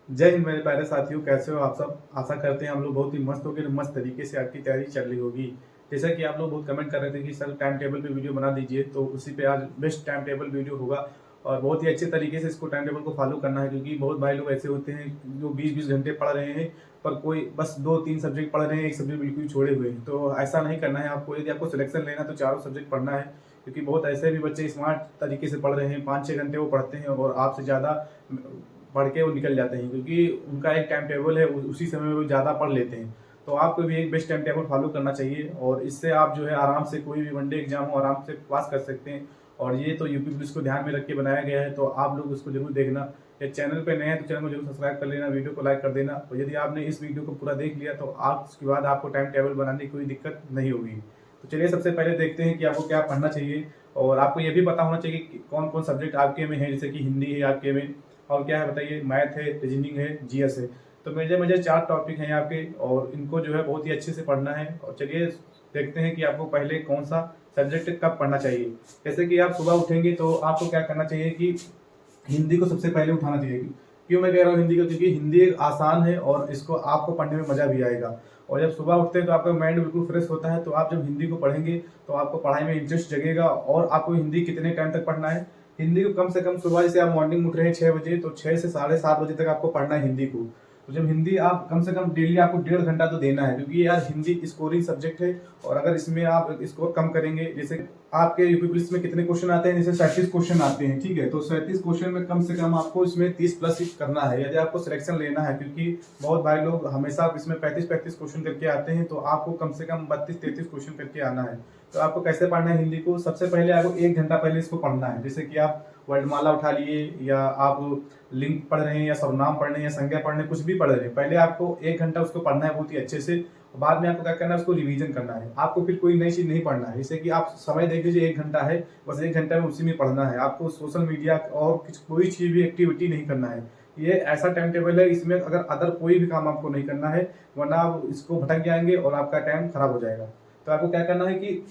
जय हिंद मेरे प्यारे साथियों, कैसे हो आप सब। आशा करते हैं हम लोग बहुत ही मस्त होगी, मस्त तरीके से आपकी तैयारी चल रही होगी। जैसा कि आप लोग बहुत कमेंट कर रहे थे कि सर टाइम टेबल पे वीडियो बना दीजिए, तो उसी पे आज बेस्ट टाइम टेबल वीडियो होगा। और बहुत ही अच्छे तरीके से इसको टाइम टेबल को फॉलो करना है, क्योंकि बहुत भाई लोग ऐसे होते हैं जो 20-20 घंटे पढ़ रहे हैं, पर कोई बस 2-3 सब्जेक्ट पढ़ रहे हैं, एक सब्जेक्ट बिल्कुल ही छोड़े हुए हैं। तो ऐसा नहीं करना है आपको। यदि आपको सिलेक्शन लेना है तो चारों सब्जेक्ट पढ़ना है, क्योंकि बहुत ऐसे भी बच्चे स्मार्ट तरीके से पढ़ रहे हैं, 5-6 घंटे वो पढ़ते हैं और आपसे ज़्यादा पढ़ के वो निकल जाते हैं, क्योंकि उनका एक टाइम टेबल है, उसी समय वो ज़्यादा पढ़ लेते हैं। तो आपको भी एक बेस्ट टाइम टेबल फॉलो करना चाहिए, और इससे आप जो है आराम से कोई भी वनडे एग्जाम हो आराम से पास कर सकते हैं। और ये तो यूपी पुलिस को ध्यान में रख के बनाया गया है, तो आप लोग उसको जरूर देखना। या चैनल पे नए हैं तो चैनल को जरूर सब्सक्राइब कर लेना, वीडियो को लाइक कर देना। और यदि आपने इस वीडियो को पूरा देख लिया तो आप उसके बाद आपको टाइम टेबल बनाने की कोई दिक्कत नहीं होगी। तो चलिए सबसे पहले देखते हैं कि आपको क्या पढ़ना चाहिए। और आपको ये भी पता होना चाहिए कि कौन कौन सब्जेक्ट आपके में है, जैसे कि हिंदी है आपके में, और क्या है बताइए, मैथ है, रीजनिंग है, जीएस है। तो मेरे मुझे 4 टॉपिक हैं आपके, और इनको जो है बहुत ही अच्छे से पढ़ना है। और चलिए देखते हैं कि आपको पहले कौन सा सब्जेक्ट कब पढ़ना चाहिए। जैसे कि आप सुबह उठेंगे तो आपको क्या करना चाहिए कि हिंदी को सबसे पहले उठाना चाहिए। क्यों मैं कह रहा हूँ हिंदी को, क्योंकि हिंदी एक आसान है और इसको आपको पढ़ने में मजा भी आएगा। और जब सुबह उठते हैं तो आपका माइंड बिल्कुल फ्रेश होता है, तो आप जब हिंदी को पढ़ेंगे तो आपको पढ़ाई में इंटरेस्ट जगेगा। और आपको हिंदी कितने टाइम तक पढ़ना है, हिंदी को कम से कम सुबह, जैसे आप मॉर्निंग उठ रहे हैं 6 बजे, तो 6 से 7:30 बजे तक आपको पढ़ना है हिंदी को। तो जब हिंदी आप कम से कम डेली आपको 1.5 घंटा तो देना है, क्योंकि यार हिंदी स्कोरिंग सब्जेक्ट है। और अगर इसमें आप स्कोर कम करेंगे, जैसे आपके यूपी पुलिस में कितने क्वेश्चन आते हैं, जैसे 37 क्वेश्चन आते हैं, ठीक है, तो 37 क्वेश्चन में कम से कम आपको इसमें 30+ करना है, यदि आपको सिलेक्शन लेना है। क्योंकि बहुत भाई लोग हमेशा इसमें 35-35 क्वेश्चन करके आते हैं, तो आपको कम से कम 32-33 क्वेश्चन करके आना है। तो आपको कैसे पढ़ना है हिंदी को, सबसे पहले आपको 1 घंटा पहले इसको पढ़ना है। जैसे कि आप वर्णमाला उठा लिए, या आप लिंक पढ़ रहे हैं, या सर्वनाम पढ़ रहे हैं, या संज्ञा पढ़ रहे हैं, कुछ भी पढ़ रहे हैं, पहले आपको 1 घंटा उसको पढ़ना है बहुत ही अच्छे से। बाद में आपको क्या करना है, उसको रिवीजन करना है। आपको फिर कोई नई चीज नहीं पढ़ना है। जैसे कि आप समय देख लीजिए 1 घंटा है, बस 1 घंटा में उसी में पढ़ना है। आपको सोशल मीडिया और कोई चीज भी एक्टिविटी नहीं करना है। ये ऐसा टाइम टेबल है, इसमें अगर अदर कोई भी काम आपको नहीं करना है, वरना आप इसको भटक जाएंगे और आपका टाइम खराब हो जाएगा। तो आपको क्या करना है कि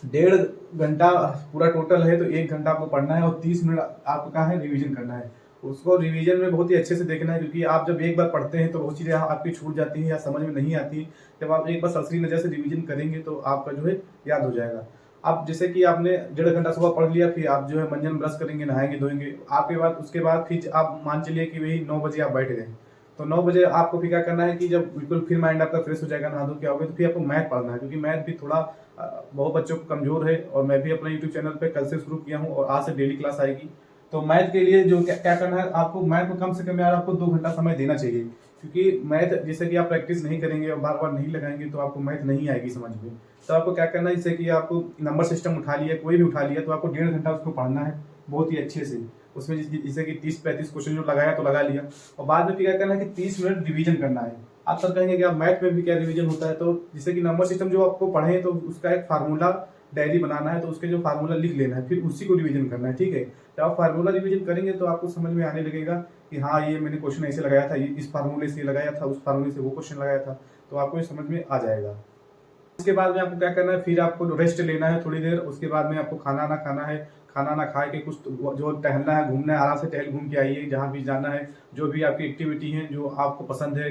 1.5 घंटा पूरा टोटल है, तो 1 घंटा आपको पढ़ना है और 30 मिनट आपको क्या है, रिवीजन करना है। उसको रिवीजन में बहुत ही अच्छे से देखना है, क्योंकि आप जब एक बार पढ़ते हैं तो बहुत चीज़ें आपकी छूट जाती हैं या समझ में नहीं आती। जब आप एक बार सरसरी नज़र से रिवीजन करेंगे तो आपका जो है याद हो जाएगा। अब जैसे कि आपने 1.5 घंटा सुबह पढ़ लिया, फिर आप जो है मंजन ब्रश करेंगे, नहाएंगे धोएंगे, आपके बाद उसके बाद फिर आप मान चलिए कि वही 9 बजे आप बैठ गए। तो 9 बजे आपको फिर क्या करना है कि जब बिल्कुल फिर माइंड आपका फ्रेश हो जाएगा, नहा धो के आओगे, तो फिर आपको मैथ पढ़ना है, क्योंकि मैथ भी थोड़ा बहुत बच्चों को कमजोर है। और मैं भी अपना यूट्यूब चैनल पे कल से शुरू किया हूँ, और आज से डेली क्लास आएगी। तो मैथ के लिए जो क्या करना है, आपको मैथ को कम से कम यार आपको 2 घंटा समय देना चाहिए। क्योंकि मैथ जैसे कि आप प्रैक्टिस नहीं करेंगे और बार बार नहीं लगाएंगे तो आपको मैथ नहीं आएगी समझ में। तो आपको क्या करना है, जैसे कि आपको नंबर सिस्टम उठा लिया, कोई भी उठा लिया, तो आपको 1.5 घंटा उसको पढ़ना है बहुत ही अच्छे से। उसमें जैसे कि 30-35 क्वेश्चन जो लगाया तो लगा लिया, और बाद में फिर क्या करना है कि 30 मिनट रिवीजन करना है। आप सर कहेंगे कि आप मैथ में भी क्या रिवीजन होता है, तो जैसे कि नंबर सिस्टम जो आपको पढ़े तो उसका एक फार्मूला डायरी बनाना है, तो उसके जो फार्मूला लिख लेना है, फिर उसी को रिवीजन करना है, ठीक है। जब आप फार्मूला रिवीजन करेंगे तो आपको समझ में आने लगेगा कि हाँ ये मैंने क्वेश्चन ऐसे लगाया था, ये इस फार्मूले से लगाया था, उस फार्मूले से वो क्वेश्चन लगाया था, तो आपको ये समझ में आ जाएगा। उसके बाद में आपको क्या करना है, फिर आपको रेस्ट लेना है थोड़ी देर। उसके बाद में आपको खाना ना खाना है, खाना ना खा के कुछ जो टहलना है, घूमना है, आराम से टहल घूम के आइए जहाँ भी जाना है। जो भी आपकी एक्टिविटी है जो आपको पसंद है,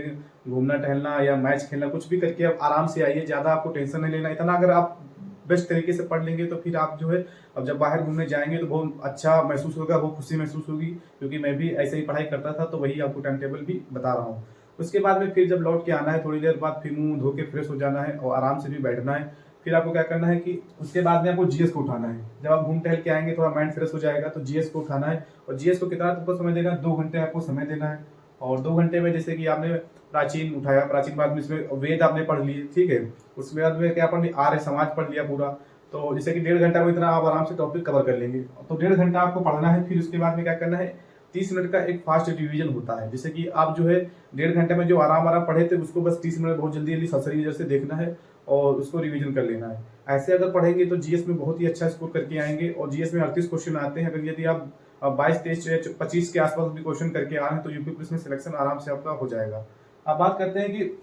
घूमना टहलना या मैच खेलना, कुछ भी करके आप आराम से आइए, ज़्यादा आपको टेंशन नहीं लेना। इतना अगर आप बेस्ट तरीके से पढ़ लेंगे तो फिर आप जो है, अब जब बाहर घूमने जाएंगे तो बहुत अच्छा महसूस होगा, बहुत खुशी महसूस होगी। क्योंकि मैं भी ऐसे ही पढ़ाई करता था, तो वही आपको टाइम टेबल भी बता रहा हूँ। उसके बाद में फिर जब लौट के आना है, थोड़ी देर बाद फिर मुंह धो के फ्रेश हो जाना है और आराम से भी बैठना है। फिर आपको क्या करना है कि उसके बाद में आपको जीएस को उठाना है। जब आप घूम टहल के आएंगे थोड़ा माइंड फ्रेश हो जाएगा, तो जीएस को उठाना है। और जीएस को कितना आपको समय देना है, 2 घंटे आपको समय देना है। और 2 घंटे में जैसे कि आपने प्राचीन उठाया, प्राचीन बाद में इसमें वेद आपने पढ़ लिए, ठीक है। उसके बाद में क्या पढ़ लिया, आर्य समाज पढ़ लिया पूरा। तो जैसे कि 1.5 घंटा में इतना आप आराम से टॉपिक कवर कर लेंगे। तो 1.5 घंटा आपको पढ़ना है। फिर उसके बाद में क्या करना है, 30 मिनट का एक फास्ट रिवीजन होता है। जैसे कि आप जो है 1.5 घंटे में जो आराम आराम पढ़े थे उसको बस 30 मिनट बहुत जल्दी जल्दी सरसरी नजर से देखना है और उसको रिवीजन कर लेना है। ऐसे अगर पढ़ेंगे तो जीएस में बहुत ही अच्छा स्कोर करके आएंगे। और जीएस में 38 क्वेश्चन आते हैं। अगर यदि आप 22-23-25 के आसपास भी क्वेश्चन करके आ रहे हैं तो यूपी पुलिस में सिलेक्शन आराम से आपका हो जाएगा। अब बात करते हैं कि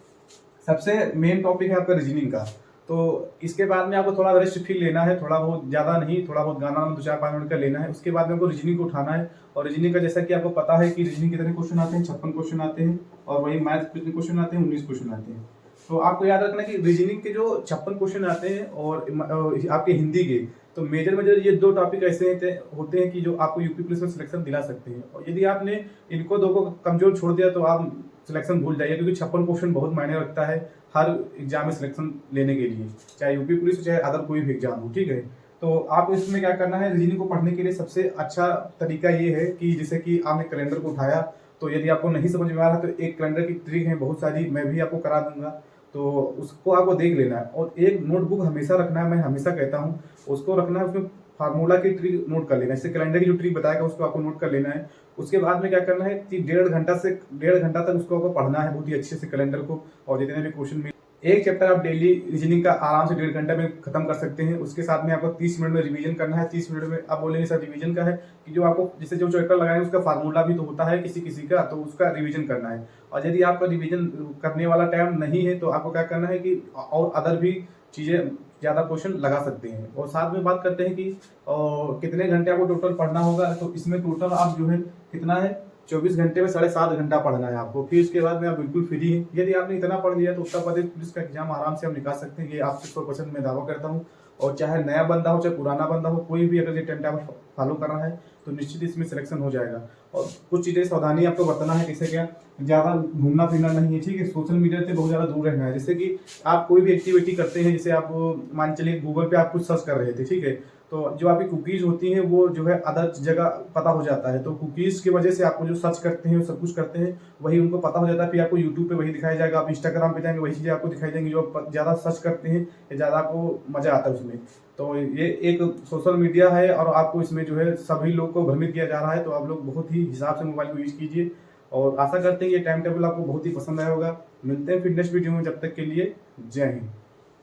सबसे मेन टॉपिक है आपका रीजनिंग का। तो इसके बाद में आपको थोड़ा रेस्ट फील लेना है, थोड़ा बहुत ज़्यादा नहीं, थोड़ा बहुत गाना 2-4-5 मिनट का लेना है। उसके बाद में आपको रीजनिंग को उठाना है, और रीजनिंग का जैसा कि आपको पता है कि रीजनिंग कितने क्वेश्चन आते हैं, 56 क्वेश्चन आते हैं, और वही मैथ कितने क्वेश्चन आते हैं, 19 क्वेश्चन आते हैं। तो आपको याद रखना कि रीजनिंग के जो 56 क्वेश्चन आते हैं और आपके हिंदी के, तो मेजर मेजर ये 2 टॉपिक ऐसे होते हैं कि जो आपको यूपी पुलिस में सिलेक्शन दिला सकते हैं। और यदि आपने इनको 2 को कमजोर छोड़ दिया तो आप सिलेक्शन भूल जाइए, क्योंकि 56 क्वेश्चन बहुत मायने रखता है हर एग्जाम में सिलेक्शन लेने के लिए, चाहे यूपी पुलिस हो चाहे अदर कोई भी एग्जाम हो, ठीक है। तो आप इसमें क्या करना है, रीजनिंग को पढ़ने के लिए सबसे अच्छा तरीका ये है कि जैसे कि आपने कैलेंडर को उठाया, तो यदि आपको नहीं समझ में आ रहा तो एक कैलेंडर की ट्रिक है बहुत सारी, मैं भी आपको करा दूंगा, तो उसको आपको देख लेना है। और एक नोटबुक हमेशा रखना है, मैं हमेशा कहता हूँ उसको रखना है, उसमें फार्मूला की ट्रिक नोट कर लेना है। जैसे कैलेंडर की जो ट्रिक बताएगा उसको आपको नोट कर लेना है। उसके बाद में क्या करना है कि 1.5 घंटा तक उसको आपको पढ़ना है बहुत ही अच्छे से कैलेंडर को, और जितने भी क्वेश्चन, एक चैप्टर आप डेली रीजनिंग का आराम से 1.5 घंटे में खत्म कर सकते हैं। उसके साथ में आपको 30 मिनट में रिवीजन करना है। 30 मिनट में आप बोलेंगे सर रिवीजन का है कि जो आपको जैसे जो चैप्टर लगाएंगे उसका फार्मूला भी तो होता है किसी किसी का, तो उसका रिवीजन करना है। और यदि आपका रिवीजन करने वाला टाइम नहीं है तो आपको क्या करना है कि और अदर भी चीज़ें ज़्यादा क्वेश्चन लगा सकते हैं। और साथ में बात करते हैं कि कितने घंटे आपको टोटल पढ़ना होगा, तो इसमें टोटल आप जो है कितना है 24 घंटे में 7.5 घंटा पढ़ना है आपको। फिर उसके बाद में आप बिल्कुल फ्री हैं। यदि आपने इतना पढ़ लिया तो उत्तर प्रदेश पुलिस का एग्जाम आराम से हम निकाल सकते हैं, ये आपसे 100% मैं दावा करता हूँ। और चाहे नया बंदा हो चाहे पुराना बंदा हो, कोई भी अगर ये टाइम टेबल फॉलो कर रहा है तो निश्चित इसमें सिलेक्शन हो जाएगा। और कुछ चीज़ें सावधानी आपको बरतना है, जैसे क्या ज़्यादा घूमना फिरना नहीं है, ठीक है। सोशल मीडिया से बहुत ज़्यादा दूर रहना है। जैसे कि आप कोई भी एक्टिविटी करते हैं, जैसे आप मान चलिए गूगल पे आप कुछ सर्च कर रहे थे, ठीक है, तो जो आपकी कुकीज़ होती हैं वो जो है अदर जगह पता हो जाता है। तो कुकीज़ की वजह से आपको जो सर्च करते हैं सब कुछ करते हैं वही उनको पता हो जाता है। फिर आपको यूट्यूब पे वही दिखाया जाएगा, आप इंस्टाग्राम पे जाएंगे वही चीज़ें आपको दिखाई देंगी। जो आप ज़्यादा सर्च करते हैं या ज़्यादा आपको मज़ा आता है उसमें। तो ये एक सोशल मीडिया है और आपको इसमें जो है सभी लोग को भ्रमित किया जा रहा है। तो आप लोग बहुत ही हिसाब से मोबाइल को यूज़ कीजिए, और आशा करते हैं ये टाइम टेबल आपको बहुत ही पसंद आया होगा। मिलते हैं फिर नेक्स्ट वीडियो में, जब तक के लिए जय हिंद।